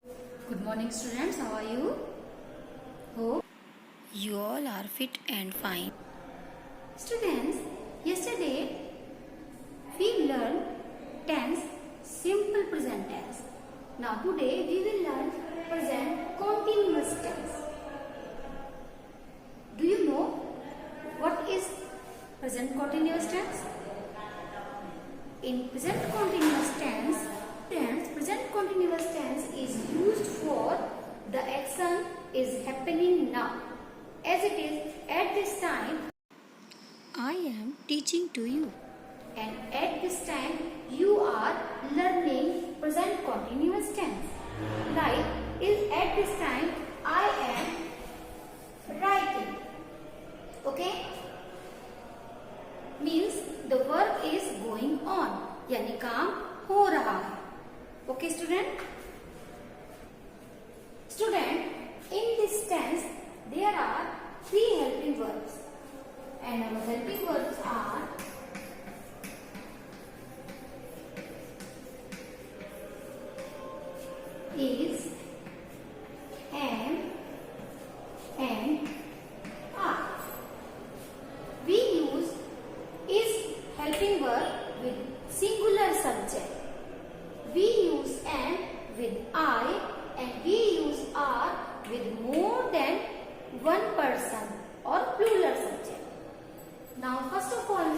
Good morning students, how are you? Hope You all are fit and fine. students, yesterday we learned tense simple present tense. Now today we will learn present continuous tense. Do you know what is present continuous tense? In present continuous tense, present continuous tense is used for the action is happening now, as it is at this time, I am teaching to you. and at this time you are learning present continuous tense. Like is at this time I am writing. Okay? Means the work is going on. यानी काम हो रहा है. Okay student? Student, in this tense there are three helping verbs, and our helping verbs are is, am, and are. We use is helping verb with singular subject. We use am with I, and we use are with more than one person or plural subject. Now first of all,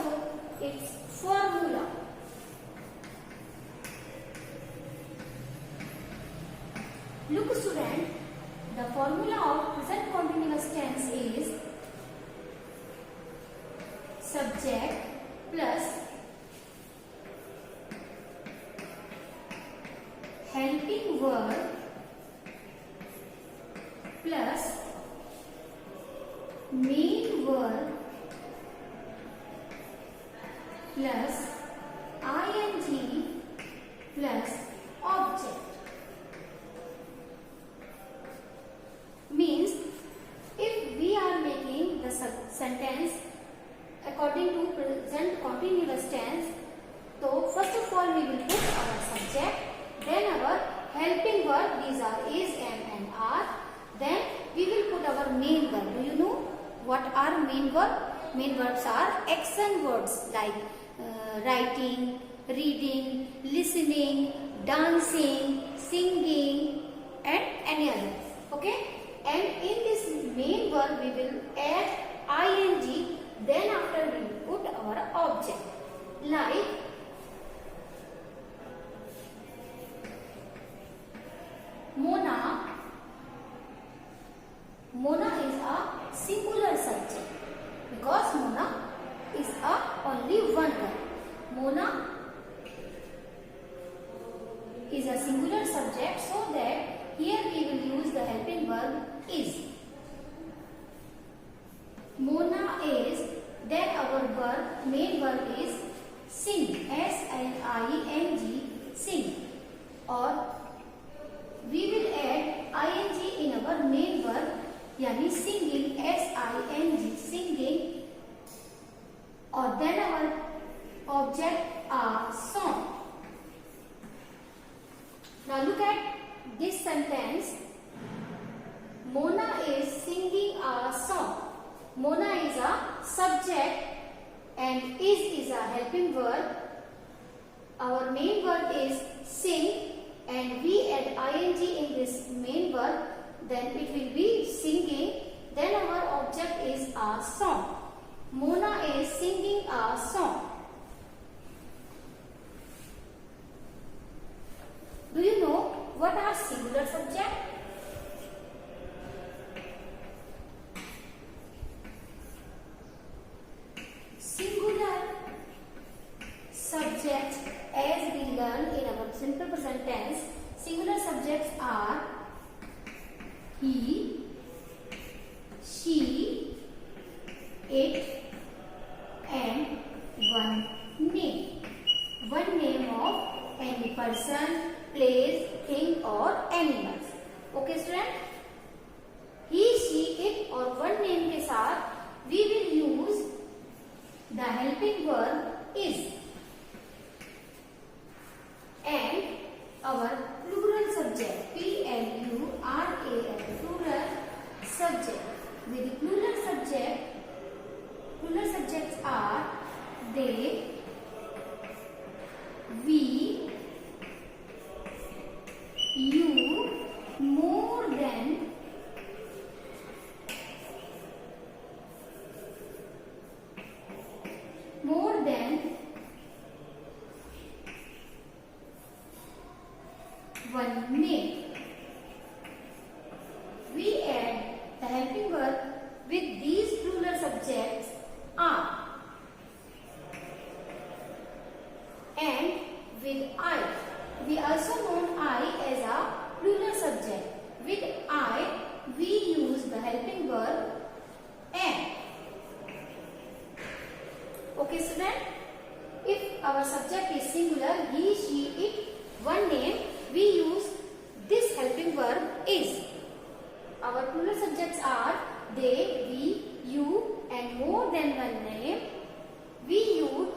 its formula. Look student, the formula of present continuous tense is subject plus helping verb plus main verb plus ing plus object. Means if we are making the sentence according to present continuous tense, so first of all we will put our subject, then our helping verb, these are is, am and are, then we will put our main verb. Do you know what are main verb? Main verbs are action words like writing, reading, listening, dancing, singing and any others. Okay? And in this main verb we will add ing, then after we will put our object. Like Mona. Mona is a singular subject because Mona is only one girl. Mona is a singular subject, so that here we will use the helping verb is. Mona is, then our verb, main verb is sing, S-N-I-N-G, sing, or we will add ing in our main verb, yani singing, S-I-N-G, singing, or then our object are song. Now look at this sentence. Mona is singing a song. Mona is a subject and is a helping verb. Our main verb is sing, and we add ing in this main verb, then it will be singing, then our object is a song. Mona is singing a song. Do you know what are singular subject? Singular subject, as we learn in our simple present tense, singular subjects are he, she, it, and one name. One name of any person, place, thing or animals. Okay student? He, she, it और one name के साथ we will use the helping verb is, and our plural subject P L one name. We add the helping verb with these plural subjects are and with I. We also know I as a plural subject. With I, we use the helping verb and. Okay, student? If our subject is singular, he, she, it, one name, we use this helping verb is. Our plural subjects are they, we, you, and more than one name. We use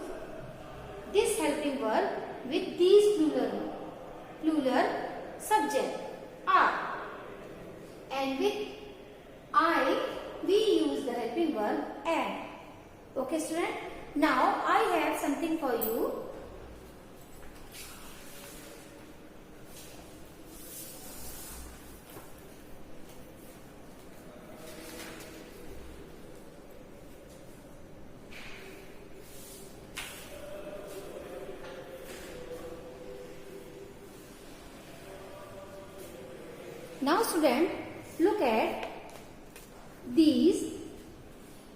this helping verb with these plural subject are. And with I, we use the helping verb and. Okay, student? Now I have something for you. Now student, look at these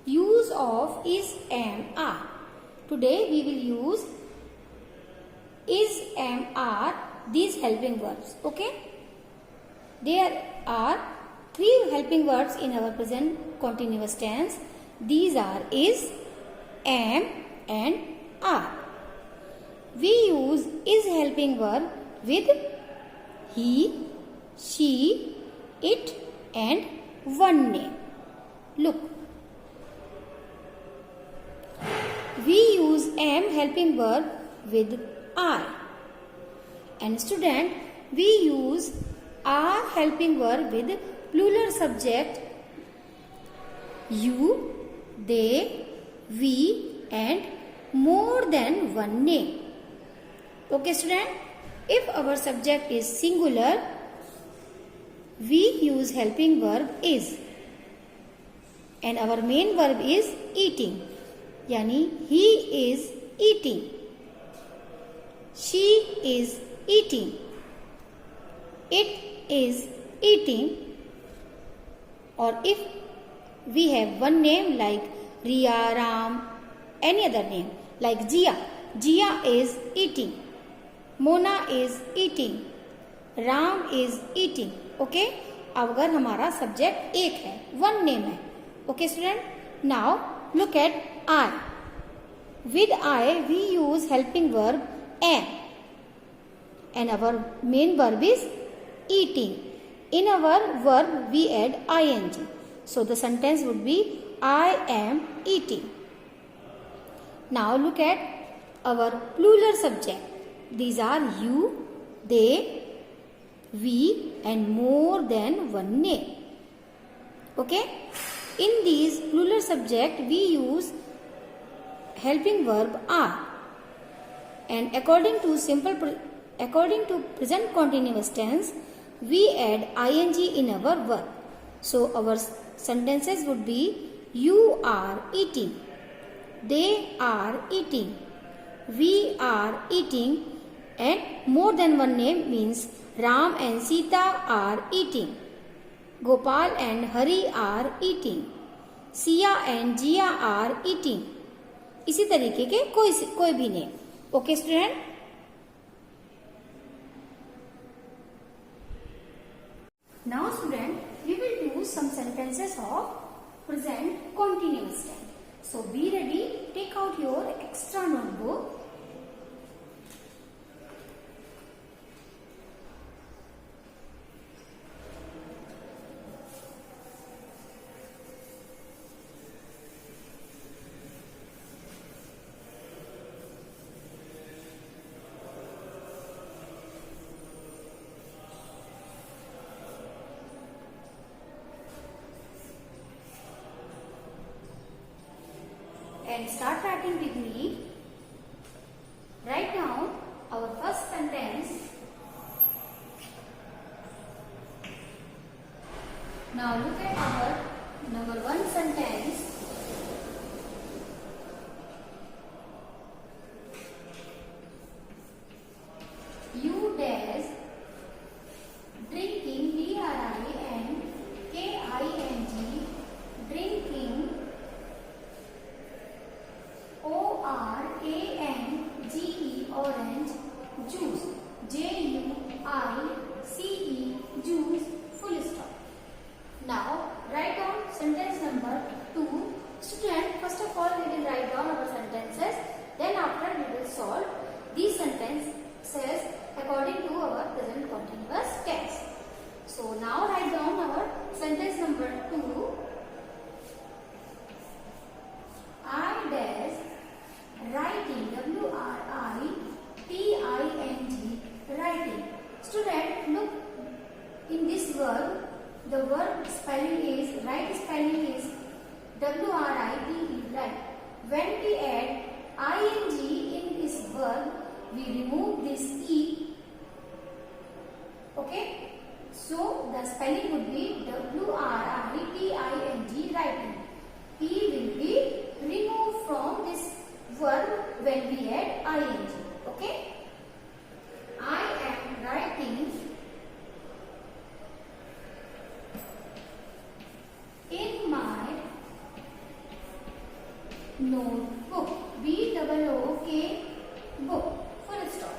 use of is, am, are. Today we will use is, am, are, these helping verbs. Okay? There are three helping verbs in our present continuous tense. These are is, am, and are. We use is helping verb with he, she, it, and one name. Look. We use am helping verb with I. And student, we use are helping verb with plural subject you, they, we, and more than one name. Okay, student? If our subject is singular, we use helping verb is. And our main verb is eating. Yani he is eating. She is eating. It is eating. Or if we have one name like Riya, Ram, any other name like Jia. Jia is eating. Mona is eating. Ram is eating. Okay? अब अगर हमारा subject एक है, one name है. Okay, student? Now look at I. With I, we use helping verb am. And our main verb is eating. In our verb, we add ing. So the sentence would be I am eating. Now look at our plural subject. These are you, they, we, and more than one name. Okay? In these plural subject, we use helping verb are. And according to present continuous tense, we add ing in our verb. So our sentences would be you are eating, they are eating, we are eating, and more than one name means Ram and Sita are eating. Gopal and Hari are eating. Sia and Jia are eating. इसी तरीके के कोई भी name. Okay student? Now student, we will do some sentences of present continuous tense. So be ready, take out your extra notebook. And start writing with me. Write down our first sentence. Now look at our number one sentence. You dash sentences according to our present continuous tense. So now write down our sentence number 2. I dash writing, W-R-I-T-I-N-G, writing. Student, look, in this verb, the verb spelling is, right spelling is W-R-I-T-E, right. When we add ing in this verb, we remove this e. Okay? So the spelling would be W-R-I-T-I-N-G, writing. E will be removed from this verb when we add ing. Okay? I am writing in my notebook. B-O-O-K, book. Full stop.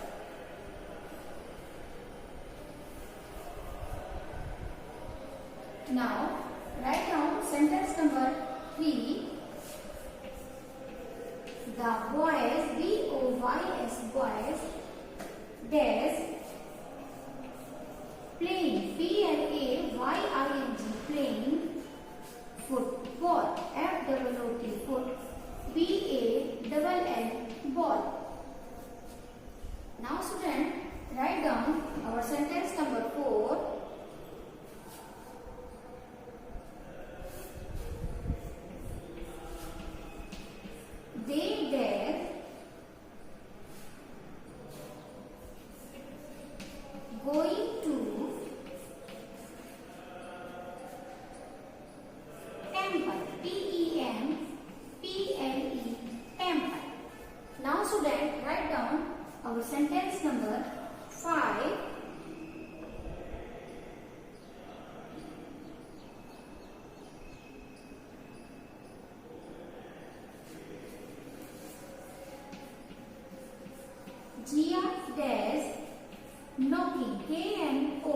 Now, write down sentence number 3. The boys, B-O-Y-S, boys, dash, playing, P-L-A-Y-I-N-G, playing, football, F-O-O-T, foot, B-A-L-L, ball. Now student, write down our sentence number 4. They dare going to temple, T-E-M-P-L-E, temple. Now student, write down our sentence number 5. Gia dash knocking, K-N-O-C-K-I-N-G,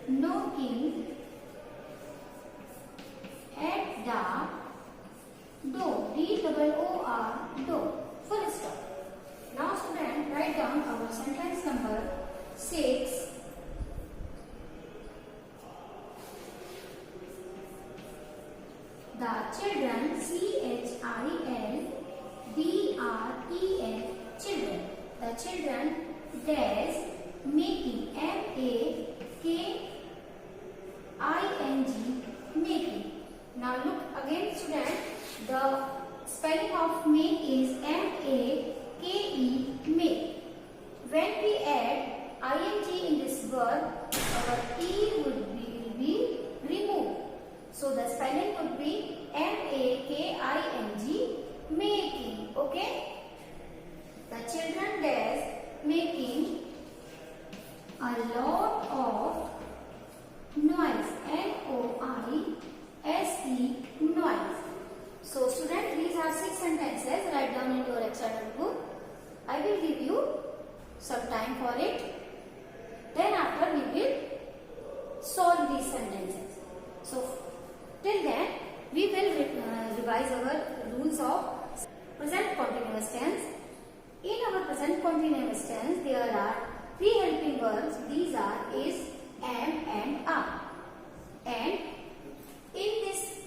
knocking at the door, D-O-O-R, door. Full stop. Now student, write down our sentence number 6. The children, C-H-I-L-D-R-E-N, children. The children dash making, M-A-K-I-N-G, making. Now look again student, the spelling of make is M-A-K-E, make. When we add ing in this verb, our E will be removed. So the spelling would be M-A-K-I-N-G, making. Okay? The children dash making a lot of noise, N-O-I-S-E, noise. So student, these are 6 sentences. Write down in your external book. I will give you some time for it. Then after we will solve these sentences. So till then, we will revise our rules of present continuous tense. In our present continuous tense, there are 3 helping verbs. These are is, am and are. And in this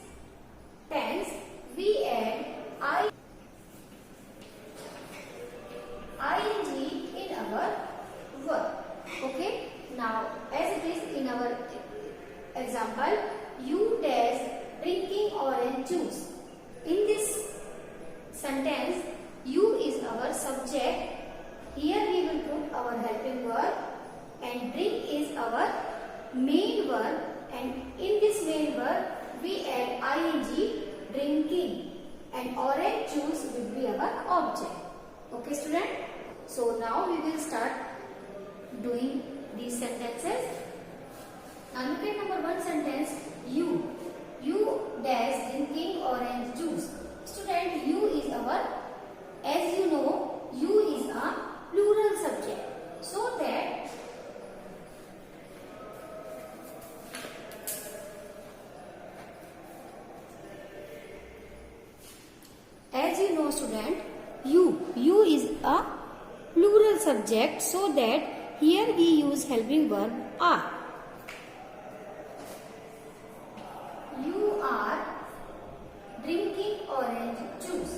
tense, we add ing in our verb. Okay. Now, as it is in our example, you dash drinking orange juice. In this sentence, you is our subject. Here we will put our helping verb and drink is our main verb, and in this main verb we add ing, drinking, and orange juice will be our object. Okay student? So now we will start doing these sentences. Now look at number 1 sentence, you dash drinking orange juice. Student, you is our, as you know, you is a plural subject. So that know student, you is a plural subject, so that here we use helping verb are. You are drinking orange juice.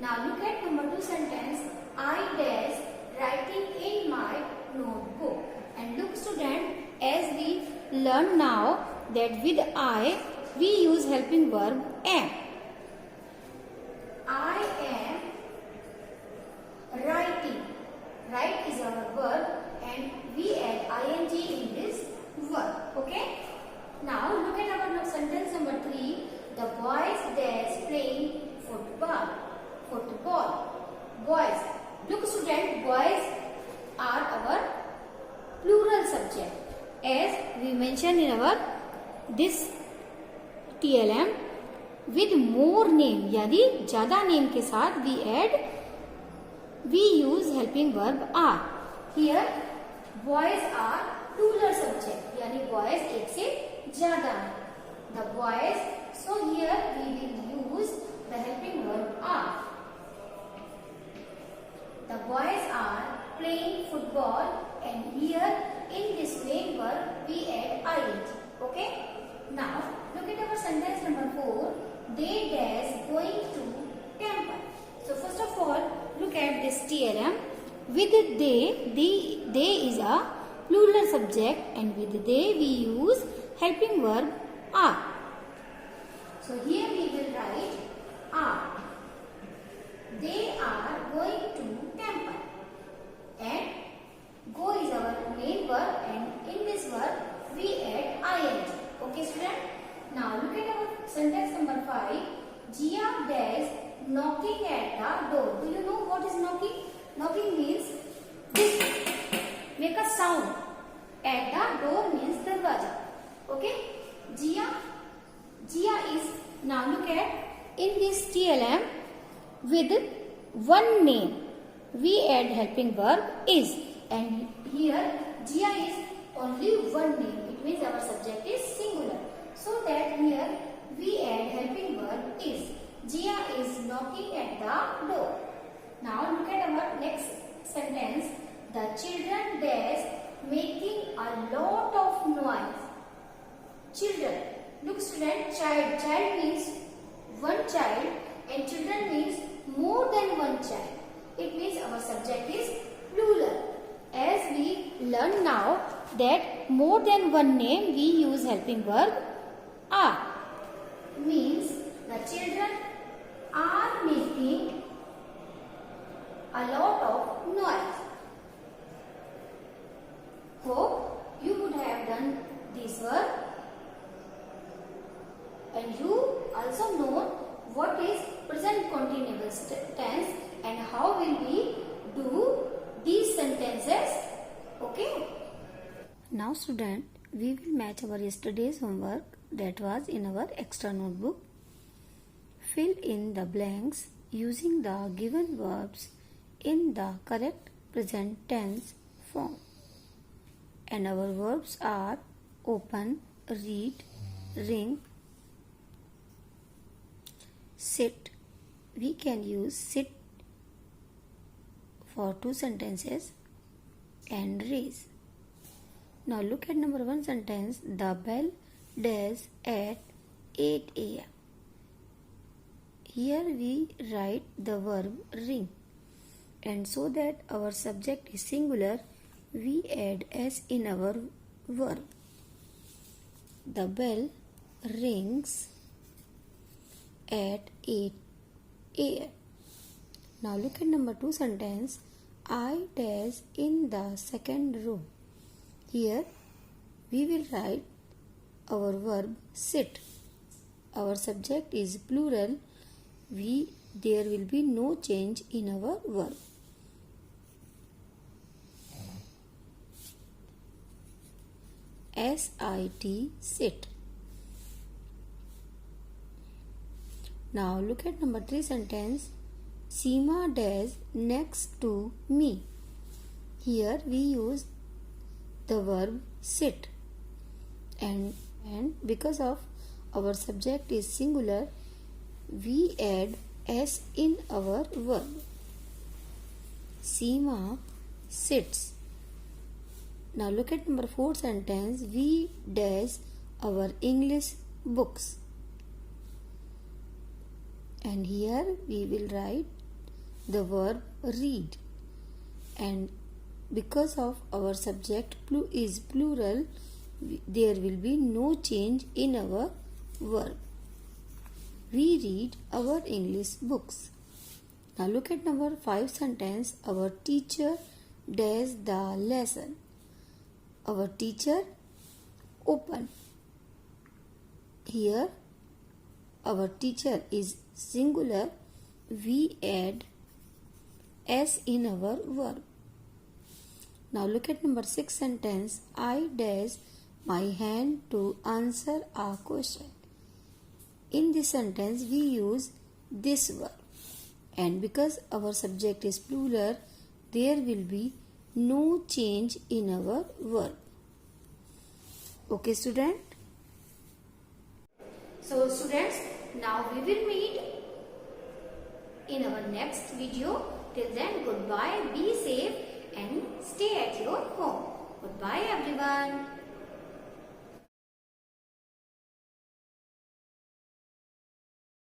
Now look at number 2 sentence. I dash writing in my notebook. And look student, as we learn now that with I we use helping verb am. I am writing. Write is our verb and we add ing in this verb. Okay. Now look at our sentence number 3. The boys dash playing football. Boys. Look student, boys are our plural subject. As we mentioned in our this TLM, with more name यानी ज़्यादा name के साथ we use helping verb are. Here boys are plural subject यानी boys एक से ज़्यादा है. The boys, so here we will use the helping verb are. The boys are playing football and here in this main verb we add ing. Okay. Now look at our sentence number 4. They dash going to temple. So first of all look at this TLM. With they is a plural subject and with they we use helping verb are. So here we will write are. They are going to temple. And go is our main verb and in this verb we add ing. Okay student? Now look at our sentence number 5. Jia dash knocking at the door. Do you know what is knocking? Knocking means this. Make a sound. At the door means darwaja. Okay? Jia is, now look at in this TLM with one name we add helping verb is, and here Jia is only one name. It means our subject is singular. So that here we add helping verb is. Jia is knocking at the door. Now look at our next sentence. The children dash making a lot of noise. Children. Look student, child. Child means one child and children means more than one child. It means our subject is plural. As we learn now that more than one name we use helping verb are. Means the children are making a lot of noise. Hope you would have done this work and you also know what is present continuous tense and how will we do these sentences. Okay. Now student, we will match our yesterday's homework that was in our extra notebook. Fill in the blanks using the given verbs in the correct present tense form. And our verbs are open, read, ring, sit. We can use sit for 2 sentences and raise. Now look at number 1 sentence. The bell dash at 8 a.m. Here we write the verb ring, and so that our subject is singular we add s in our verb. The bell rings at 8 a.m. Now look at number 2 sentence. I dash in the second room. Here we will write our verb sit. Our subject is plural. There will be no change in our verb. S-I-T, sit. Now look at number 3 sentence. Seema dash next to me. Here we use the verb sit, and because of our subject is singular we add S in our verb. Seema sits. Now look at number 4 sentence. We dash our English books. And here we will write the verb read. And because of our subject is plural, there will be no change in our verb. We read our English books. Now look at number 5 sentence. Our teacher does the lesson. Our teacher open. Here our teacher is singular. We add S in our verb. Now look at number 6 sentence. I dash my hand to answer a question. In this sentence we use this verb. And because our subject is plural, there will be no change in our verb. Okay, student? So students, now we will meet in our next video. Till then, goodbye, be safe and stay at your home. Goodbye everyone.